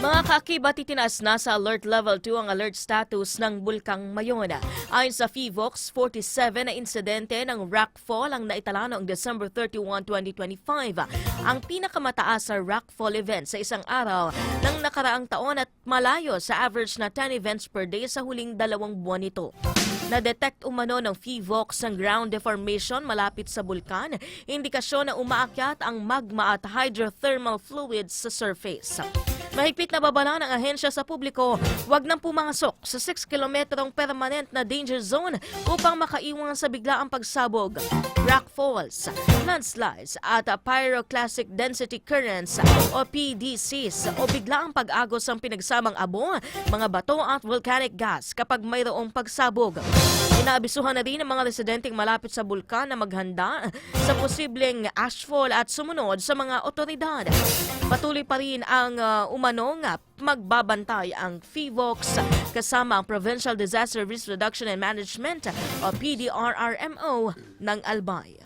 Mga kaakibat, itinaas na sa Alert Level 2 ang alert status ng Bulkang Mayona. Ayon sa PHIVOLCS, 47 na insidente ng rockfall ang naitala noong December 31, 2025. Ang pinakamataas sa rockfall event sa isang araw ng nakaraang taon at malayo sa average na 10 events per day sa huling 2 buwan nito. Na-detect umano ng PHIVOLCS ang ground deformation malapit sa bulkan, indikasyon na umaakyat ang magma at hydrothermal fluids sa surface. Mahigpit na babala ng ahensya sa publiko, huwag nang pumasok sa 6 kilometrong permanent na danger zone upang makaiwan sa biglaang pagsabog, rockfalls, landslides at pyroclastic density currents o PDCs o biglaang pag-agos ng pinagsamang abo, mga bato at volcanic gas kapag mayroong pagsabog. Inaabisuhan na din ang mga residenteng malapit sa bulkan na maghanda sa posibleng ashfall at sumunod sa mga otoridad. Patuloy pa rin ang umanong magbabantay ang PHIVOLCS kasama ang Provincial Disaster Risk Reduction and Management o PDRRMO ng Albay.